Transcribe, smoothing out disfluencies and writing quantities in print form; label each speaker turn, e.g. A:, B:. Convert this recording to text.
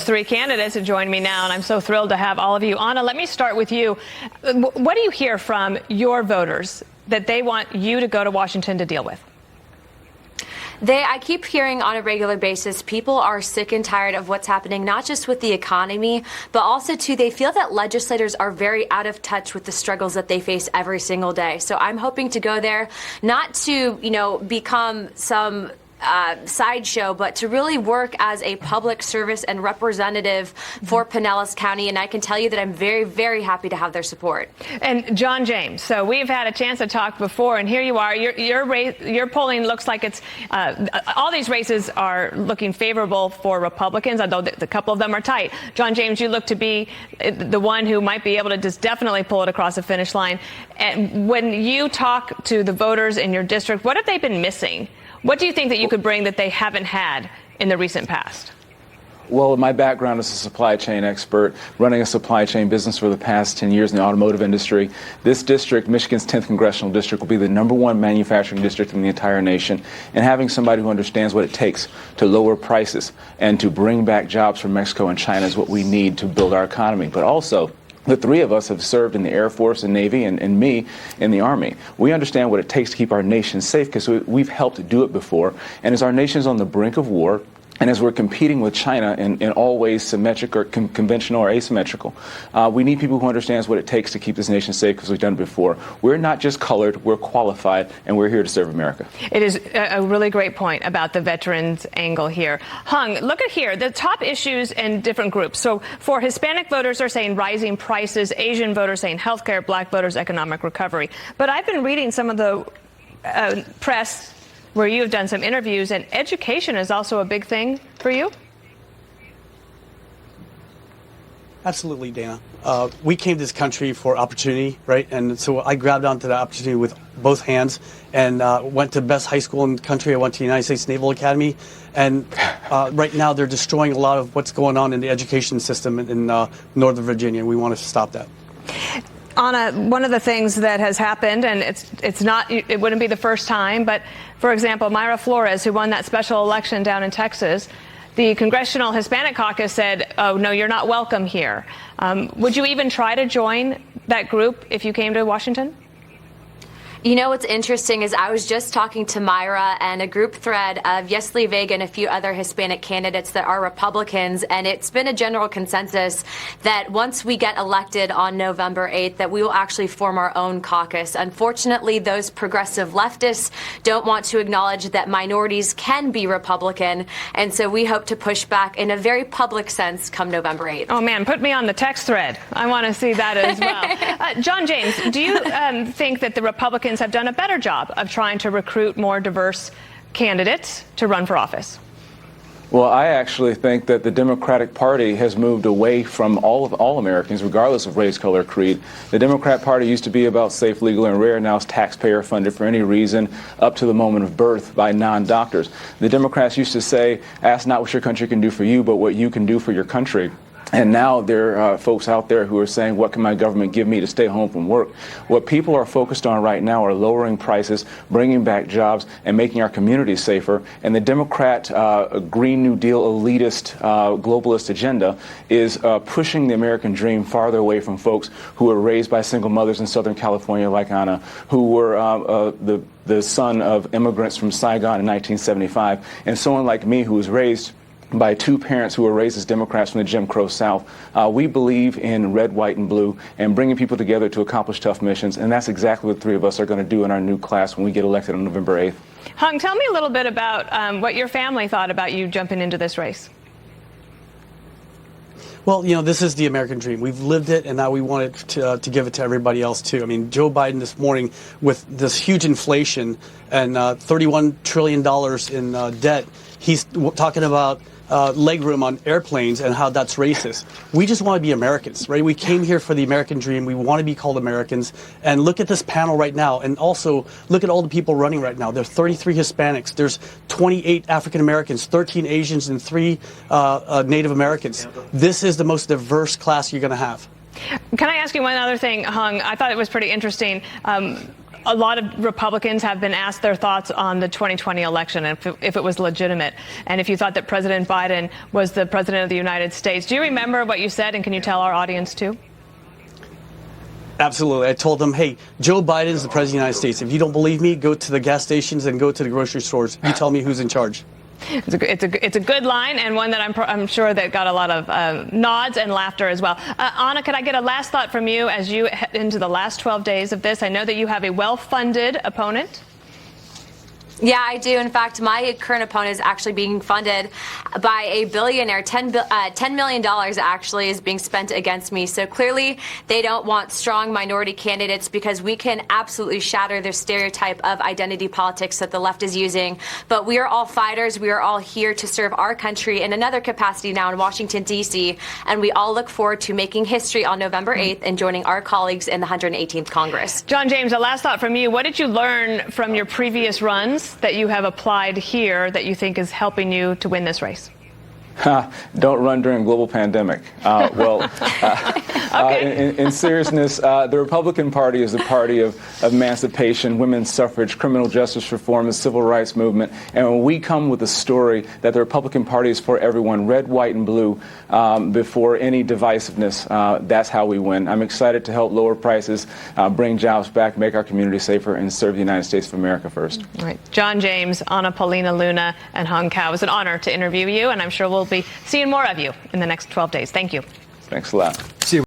A: three candidates to join me now, and I'm so thrilled to have all of you. Anna, let me start with you. What do you hear from your voters that they want you to go to Washington to deal with?
B: I keep hearing on a regular basis, people are sick and tired of what's happening, not just with the economy, but also, too, they feel that legislators are very out of touch with the struggles that they face every single day. So I'm hoping to go there, not to, become some sideshow, but to really work as a public service and representative for Pinellas County. And I can tell you that I'm very, very happy to have their support.
A: And John James, so we've had a chance to talk before, and here you are. Your polling looks like it's all these races are looking favorable for Republicans, although a couple of them are tight. John James, you look to be the one who might be able to just definitely pull it across the finish line. And when you talk to the voters in your district, what have they been missing? What do you think that you could bring that they haven't had in the recent past?
C: Well, my background as a supply chain expert, running a supply chain business for the past 10 years in the automotive industry. This district, Michigan's 10th congressional district, will be the #1 manufacturing district in the entire nation. And having somebody who understands what it takes to lower prices and to bring back jobs from Mexico and China is what we need to build our economy. But also, the three of us have served in the Air Force and Navy, and me in the Army. We understand what it takes to keep our nation safe because we've helped do it before. And as our nation's on the brink of war, and as we're competing with China in all ways, symmetric or conventional or asymmetrical, we need people who understands what it takes to keep this nation safe because we've done it before. We're not just colored, we're qualified, and we're here to serve America.
A: It is a really great point about the veterans angle here. Hung, look at here, the top issues in different groups. So for Hispanic voters, they're saying rising prices, Asian voters saying healthcare, black voters, economic recovery. But I've been reading some of the press where you have done some interviews, and education is also a big thing for you?
D: Absolutely, Dana. We came to this country for opportunity, right? And so I grabbed onto the opportunity with both hands and went to the best high school in the country. I went to the United States Naval Academy. And right now they're destroying a lot of what's going on in the education system in Northern Virginia. We want to stop that.
A: Anna, one of the things that has happened, and it wouldn't be the first time, but for example, Mayra Flores, who won that special election down in Texas, the Congressional Hispanic Caucus said, oh, no, you're not welcome here. Would you even try to join that group if you came to Washington?
B: You know what's interesting is I was just talking to Mayra and a group thread of Yesli Vega and a few other Hispanic candidates that are Republicans, and it's been a general consensus that once we get elected on November 8th that we will actually form our own caucus. Unfortunately, those progressive leftists don't want to acknowledge that minorities can be Republican, and so we hope to push back in a very public sense come November 8th.
A: Oh, man, put me on the text thread. I want to see that as well. John James, do you think that the Republicans have done a better job of trying to recruit more diverse candidates to run for office?
C: Well, I actually think that the Democratic Party has moved away from all Americans, regardless of race, color, creed. The Democrat Party used to be about safe, legal, and rare. Now it's taxpayer funded for any reason up to the moment of birth by non-doctors. The Democrats used to say, ask not what your country can do for you, but what you can do for your country. And now there are folks out there who are saying, what can my government give me to stay home from work? What people are focused on right now are lowering prices, bringing back jobs, and making our communities safer. And the Democrat Green New Deal elitist globalist agenda is pushing the American dream farther away from folks who were raised by single mothers in Southern California like Anna, who were the son of immigrants from Saigon in 1975, and someone like me who was raised by two parents who were raised as Democrats from the Jim Crow South. We believe in red, white, and blue and bringing people together to accomplish tough missions, and that's exactly what the three of us are going to do in our new class when we get elected on November 8th.
A: Hung, tell me a little bit about what your family thought about you jumping into this race.
D: Well, this is the American dream. We've lived it, and now we want it to give it to everybody else, too. I mean, Joe Biden this morning, with this huge inflation and $31 trillion in debt, he's talking about legroom on airplanes and how that's racist. We just want to be Americans, right? We came here for the American dream. We want to be called Americans. And look at this panel right now. And also look at all the people running right now. There's 33 Hispanics. There's 28 African Americans, 13 Asians, and 3 Native Americans. This is the most diverse class you're going to have.
A: Can I ask you one other thing, Hung? I thought it was pretty interesting. a lot of Republicans have been asked their thoughts on the 2020 election and if it was legitimate, and if you thought that President Biden was the president of the United States. Do you remember what you said, and can you tell our audience too?
D: Absolutely. I told them, hey, Joe Biden is the president of the United States. If you don't believe me, go to the gas stations and go to the grocery stores. You tell me who's in charge.
A: It's a good line, and one that I'm sure that got a lot of nods and laughter as well. Anna, could I get a last thought from you as you head into the last 12 days of this? I know that you have a well-funded opponent.
B: Yeah, I do. In fact, my current opponent is actually being funded by a billionaire. $10 million actually is being spent against me. So clearly they don't want strong minority candidates because we can absolutely shatter their stereotype of identity politics that the left is using. But we are all fighters. We are all here to serve our country in another capacity now in Washington, D.C. And we all look forward to making history on November 8th and joining our colleagues in the 118th Congress.
A: John James, a last thought from you. What did you learn from your previous runs that you have applied here that you think is helping you to win this race?
C: Don't run during a global pandemic. In seriousness, the Republican Party is the party of emancipation, women's suffrage, criminal justice reform, the civil rights movement. And when we come with a story that the Republican Party is for everyone, red, white, and blue, before any divisiveness, that's how we win. I'm excited to help lower prices, bring jobs back, make our community safer, and serve the United States of America first.
A: All right. John James, Anna Paulina Luna, and Hung Kao. It was an honor to interview you, and I'm sure we'll be seeing more of you in the next 12 days. Thank you.
C: Thanks a lot.
E: See you.